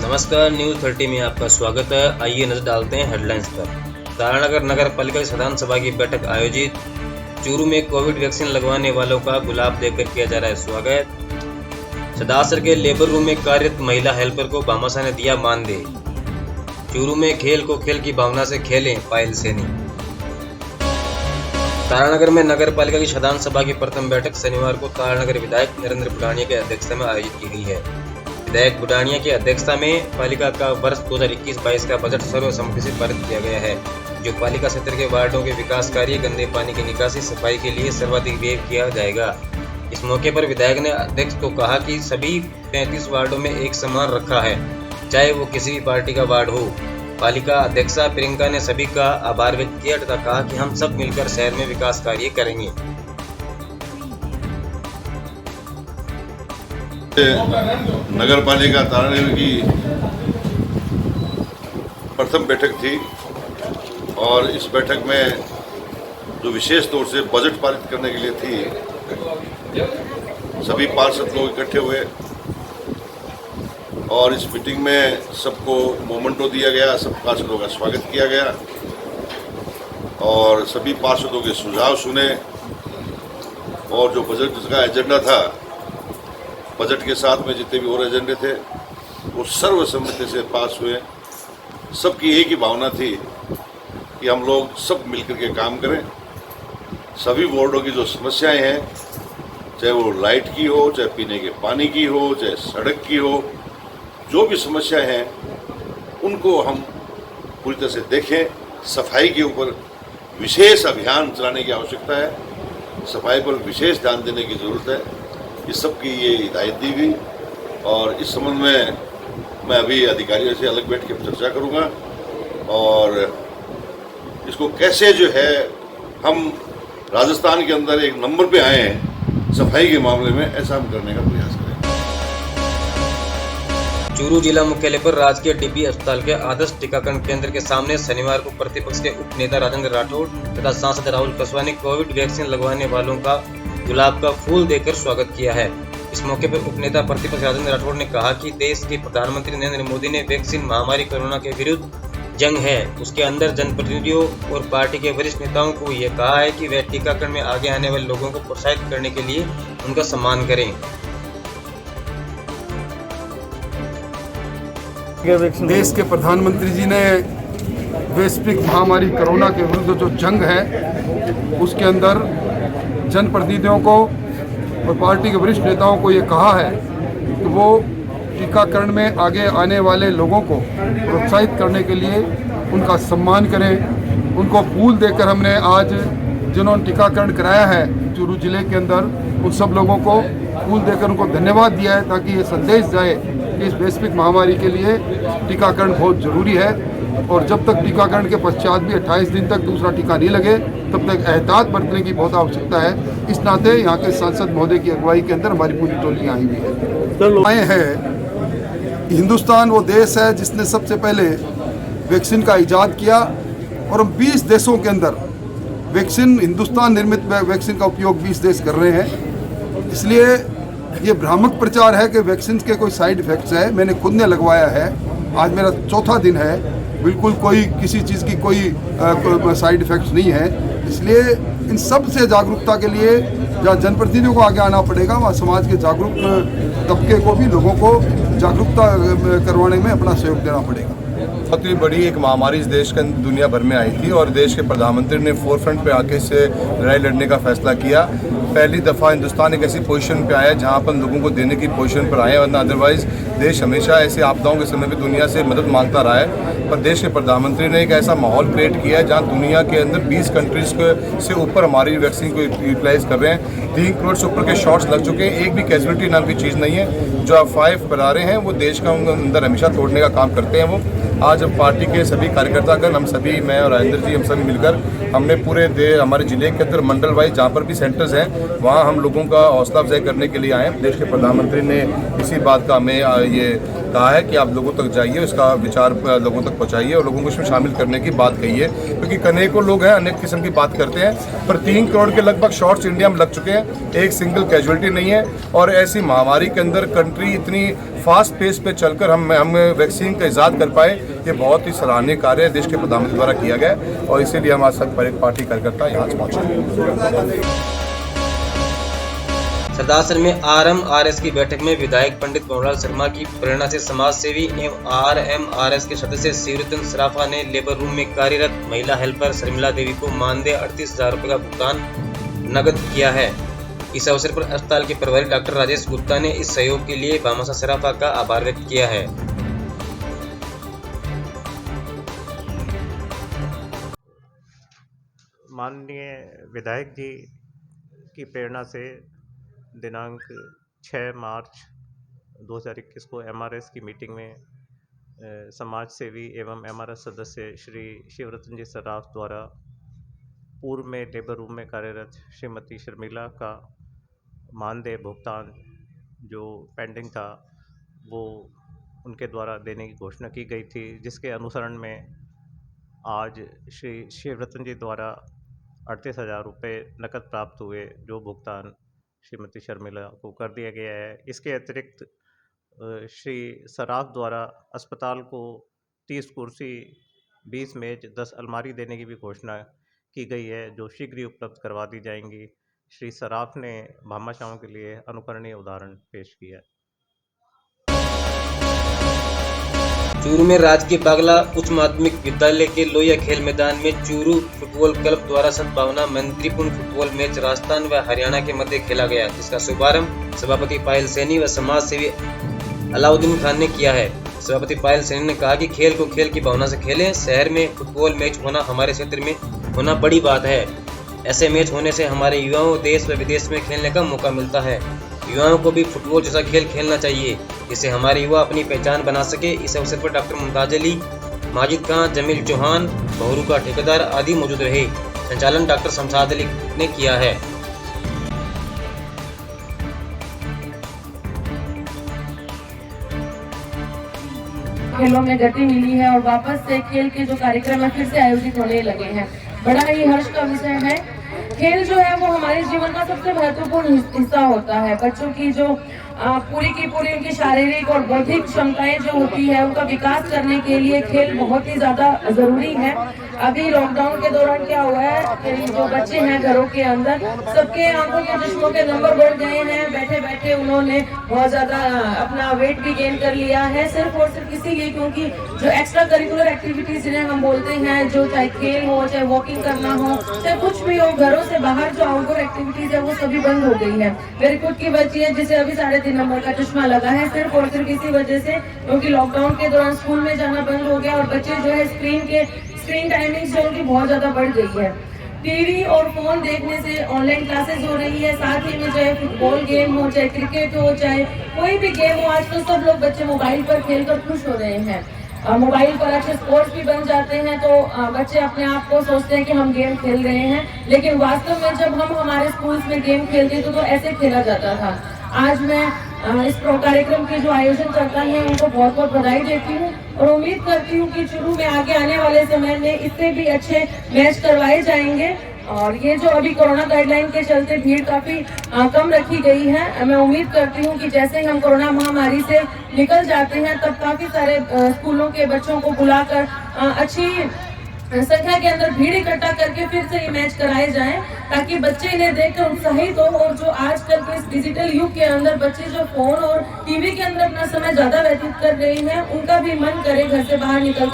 नमस्कार, न्यूज 30 में आपका स्वागत है। आइए नजर डालते हैं हेडलाइंस पर। तारानगर नगर पालिका साधारण सभा की बैठक आयोजित। चूरू में कोविड वैक्सीन लगवाने वालों का गुलाब देकर किया जा रहा है स्वागत। सदासर के लेबर रूम में कार्यरत महिला हेल्पर को भामाशाह ने दिया मानदेय। चूरू में खेल को खेल की भावना से खेलें, पायल सैनी। तारानगर में नगर पालिका की साधारण सभा की प्रथम बैठक शनिवार को तारानगर विधायक नरेंद्र बुढ़ानिया की अध्यक्षता में आयोजित की गई है। विधायक बुढ़ानिया की अध्यक्षता में पालिका का वर्ष 2021-22 का बजट सर्वसम्मति से पारित किया गया है, जो पालिका क्षेत्र के वार्डों के विकास कार्य, गंदे पानी की निकासी, सफाई के लिए सर्वाधिक व्यय किया जाएगा। इस मौके पर विधायक ने अध्यक्ष को कहा कि सभी 35 वार्डों में एक समान रखा है, चाहे वो किसी भी पार्टी का वार्ड हो। पालिका अध्यक्षा प्रियंका ने सभी का आभार व्यक्त किया तथा कहा कि हम सब मिलकर शहर में विकास कार्य करेंगे। नगर पालिका तारानगर की प्रथम बैठक थी और इस बैठक में जो विशेष तौर से बजट पारित करने के लिए थी, सभी पार्षद लोग इकट्ठे हुए और इस मीटिंग में सबको मोमेंटो दिया गया, सब पार्षदों का स्वागत किया गया और सभी पार्षदों के सुझाव सुने और जो बजट का एजेंडा था, बजट के साथ में जितने भी और एजेंडे थे वो सर्वसम्मति से पास हुए। सबकी एक ही भावना थी कि हम लोग सब मिलकर के काम करें। सभी वार्डों की जो समस्याएं हैं, चाहे वो लाइट की हो, चाहे पीने के पानी की हो, चाहे सड़क की हो, जो भी समस्याएं हैं उनको हम पूरी तरह से देखें। सफाई के ऊपर विशेष अभियान चलाने की आवश्यकता है, सफाई पर विशेष ध्यान देने की ज़रूरत है। इस सब की ये हिदायत दी गई और इस संबंध में मैं अभी अधिकारियों से अलग बैठ के चर्चा करूंगा और इसको कैसे जो है हम राजस्थान के अंदर एक नंबर पे आए हैं सफाई के मामले में, ऐसा हम करने का प्रयास करें। चूरू जिला मुख्यालय पर राजकीय डीबी अस्पताल के आदर्श टीकाकरण केंद्र के सामने शनिवार को प्रतिपक्ष के उप नेता राजेंद्र राठौड़ तथा सांसद राहुल कसवा ने कोविड वैक्सीन लगवाने वालों का गुलाब का फूल देकर स्वागत किया है। इस मौके पर उपनेता प्रतिपक्ष राजेंद्र राठौड़ ने कहा कि देश के प्रधानमंत्री नरेंद्र मोदी ने वैक्सीन महामारी कोरोना के विरुद्ध जंग है, उसके अंदर जनप्रतिनिधियों और पार्टी के वरिष्ठ नेताओं को यह कहा है कि वे टीकाकरण में आगे आने वाले लोगों को प्रोत्साहित करने के लिए उनका सम्मान करें। देश के प्रधानमंत्री जी ने वैश्विक महामारी कोरोना के विरुद्ध जो जंग है उसके अंदर जनप्रतिनिधियों को और पार्टी के वरिष्ठ नेताओं को ये कहा है कि वो टीकाकरण में आगे आने वाले लोगों को प्रोत्साहित करने के लिए उनका सम्मान करें। उनको फूल देकर हमने आज जिन्होंने टीकाकरण कराया है चूरू जिले के अंदर, उन सब लोगों को फूल देकर उनको धन्यवाद दिया है, ताकि ये संदेश जाए कि इस वैश्विक महामारी के लिए टीकाकरण बहुत ज़रूरी है और जब तक टीकाकरण के पश्चात भी 28 दिन तक दूसरा टीका नहीं लगे तब तक एहतियात बरतने की बहुत आवश्यकता है। इस नाते यहाँ के सांसद महोदय की अगुवाई के अंदर हमारी पूरी टोली आई हुई है। आए हैं, हिंदुस्तान वो देश है जिसने सबसे पहले वैक्सीन का इजाद किया और हम 20 देशों के अंदर वैक्सीन, हिंदुस्तान निर्मित वैक्सीन का उपयोग 20 देश कर रहे हैं। इसलिए ये भ्रामक प्रचार है कि वैक्सीन के कोई साइड इफ़ेक्ट्स है। मैंने खुद ने लगवाया है, आज मेरा चौथा दिन है, बिल्कुल कोई किसी चीज़ की कोई साइड इफ़ेक्ट्स नहीं है। इसलिए इन सब से जागरूकता के लिए जहाँ जनप्रतिनिधियों को आगे आना पड़ेगा, वहाँ समाज के जागरूक तबके को भी लोगों को जागरूकता करवाने में अपना सहयोग देना पड़ेगा। बहुत ही बड़ी एक महामारी इस देश के दुनिया भर में आई थी और देश के प्रधानमंत्री ने फोर फ्रंट पे आके इससे लड़ाई लड़ने का फैसला किया। पहली दफ़ा हिंदुस्तान एक ऐसी पोजीशन पे आया जहां पर लोगों को देने की पोजीशन पर आए, वरना अदरवाइज़ देश हमेशा ऐसे आपदाओं के समय पे दुनिया से मदद मांगता रहा है। पर देश के प्रधानमंत्री ने एक ऐसा माहौल क्रिएट किया है जहाँ दुनिया के अंदर 20 कंट्रीज़ से ऊपर हमारी वैक्सीन को यूटिलाइज़ कर रहे हैं। 3 करोड़ से ऊपर के शॉट्स लग चुके हैं। एक भी कैजुअलिटी नाम की चीज़ नहीं है। जो अफवाहें फैला रहे हैं वो देश का अंदर हमेशा तोड़ने का काम करते हैं। वो आज अब पार्टी के सभी कार्यकर्तागण, हम सभी, मैं और राजेंद्र जी, हम सभी मिलकर हमने पूरे हमारे जिले के अंदर मंडल वाइज जहाँ पर भी सेंटर्स हैं वहाँ हम लोगों का हौसला अफजाई करने के लिए आए। देश के प्रधानमंत्री ने इसी बात का हमें ये कहा है कि आप लोगों तक जाइए, इसका विचार लोगों तक पहुँचाइए और लोगों को इसमें शामिल करने की बात कही है, क्योंकि अनेकों लोग हैं, अनेक किस्म की बात करते हैं, पर 3 करोड़ के लगभग शॉट्स इंडिया में लग चुके हैं, एक सिंगल कैजुअलिटी नहीं है। और ऐसी महामारी के अंदर कंट्री इतनी फास्ट पेस पे चलकर हम वैक्सीन का इजाद कर पाए, ये बहुत ही सराहनीय कार्य है देश के प्रधानमंत्री द्वारा किया गया और इसीलिए हम आज सब पार्टी कार्यकर्ता यहाँ पहुँचे। सरदासर में RMRS की बैठक में विधायक पंडित भंवरलाल शर्मा की प्रेरणा से समाज सेवी एवं RMRS के सदस्य शिवरतन सराफा ने लेबर रूम में कार्यरत महिला हेल्पर शर्मिला देवी को मानदेय 38,000 रुपये का भुगतान नकद किया है। इस अवसर पर अस्पताल के प्रभारी डॉक्टर राजेश गुप्ता ने इस सहयोग के लिए भामाशाह सराफा का आभार व्यक्त किया है। माननीय विधायक जी की प्रेरणा से दिनांक 6 मार्च 2021 को MRS की मीटिंग में समाज सेवी एवं MRS सदस्य श्री शिवरतन जी सराफ द्वारा पूर्व में लेबर रूम में कार्यरत श्रीमती शर्मिला का मानदेय भुगतान जो पेंडिंग था वो उनके द्वारा देने की घोषणा की गई थी, जिसके अनुसरण में आज श्री शिवरतन जी द्वारा 38,000 रुपये नकद प्राप्त हुए, जो भुगतान श्रीमती शर्मिला को कर दिया गया है। इसके अतिरिक्त श्री सराफ द्वारा अस्पताल को 30 कुर्सी, 20 मेज, 10 अलमारी देने की भी घोषणा की गई है, जो शीघ्र ही उपलब्ध करवा दी जाएंगी। श्री सराफ ने भामाशाहों के लिए अनुकरणीय उदाहरण पेश किया। चूरू में राजकीय बागला उच्च माध्यमिक विद्यालय के लोहिया खेल मैदान में चूरू फुटबॉल क्लब द्वारा सद्भावना मैत्रीपूर्ण फुटबॉल मैच राजस्थान व हरियाणा के मध्य खेला गया, जिसका शुभारंभ सभापति पायल सैनी व समाज सेवी अलाउद्दीन खान ने किया है। सभापति पायल सैनी ने कहा कि खेल को खेल की भावना से खेलें। शहर में फुटबॉल मैच होना हमारे क्षेत्र में होना बड़ी बात है। ऐसे मैच होने से हमारे युवाओं को देश व विदेश में खेलने का मौका मिलता है। युवाओं को भी फुटबॉल जैसा खेल खेलना चाहिए, जिससे हमारे युवा अपनी पहचान बना सके। इस अवसर पर डॉक्टर मुमताज अली, माजिद खान, जमील चौहान, बहुरू का ठेकेदार आदि मौजूद रहे। संचालन डॉक्टर शमशाद अली ने किया है। खेलों में गति मिली है और वापस से खेल के जो कार्यक्रम है फिर से आयोजित होने लगे हैं। बड़ा ही हर्ष का विषय है। खेल जो है वो हमारे जीवन का सबसे महत्वपूर्ण हिस्सा होता है। बच्चों की जो पूरी की पूरी उनकी शारीरिक और बौद्धिक क्षमताएं जो होती है उनका विकास करने के लिए खेल बहुत ही ज्यादा जरूरी है। अभी लॉकडाउन के दौरान क्या हुआ है कि जो बच्चे हैं घरों के अंदर, सबके आंखों के चश्मों के नंबर बढ़ गए हैं। बैठे बैठे उन्होंने बहुत ज्यादा अपना वेट भी गेन कर लिया है, सिर्फ और सिर्फ इसीलिए क्योंकि जो एक्स्ट्रा करिकुलर एक्टिविटीज जिन्हें हम बोलते हैं, जो चाहे खेल हो, चाहे वॉकिंग करना हो, चाहे कुछ भी हो, घरों से बाहर जो आउटडोर एक्टिविटीज है वो सभी बंद हो गई है। मेरी खुद की बच्ची है जिसे अभी 3.5 नंबर का चश्मा लगा है, सिर्फ और सिर्फ इसी वजह से क्योंकि लॉकडाउन के दौरान स्कूल में जाना बंद हो गया और बच्चे जो है स्क्रीन टाइमिंग जो उनकी बहुत ज्यादा बढ़ गई है। टीवी और फोन देखने से ऑनलाइन क्लासेस हो रही है, साथ ही में चाहे फुटबॉल गेम हो, चाहे क्रिकेट हो, चाहे कोई भी गेम हो, आजकल सब लोग बच्चे मोबाइल पर खेलकर खुश हो रहे हैं। मोबाइल पर अच्छे स्पोर्ट्स भी बन जाते हैं, तो बच्चे अपने आप को सोचते हैं कि हम गेम खेल रहे हैं, लेकिन वास्तव में जब हम हमारे स्कूल्स में गेम खेलते थे तो ऐसे खेला जाता था। आज मैं इस कार्यक्रम के जो आयोजन करता है उनको बहुत बहुत बधाई देती हूँ और उम्मीद करती हूँ कि चूरू में आगे आने वाले समय में इससे भी अच्छे मैच करवाए जाएंगे। और ये जो अभी कोरोना गाइडलाइन के चलते भीड़ काफी कम रखी गई है, मैं उम्मीद करती हूँ कि जैसे ही हम कोरोना महामारी से निकल जाते हैं तब काफी सारे स्कूलों के बच्चों को बुलाकर अच्छी संख्या के अंदर भीड़ इकट्ठा करके फिर से ये मैच कराए जाएं, ताकि बच्चे इन्हें देखकर उत्साहित हो। और जो आजकल के इस डिजिटल युग के अंदर बच्चे जो फोन और टीवी के अंदर अपना समय ज्यादा व्यतीत कर रहे हैं, उनका भी मन करे घर से बाहर निकल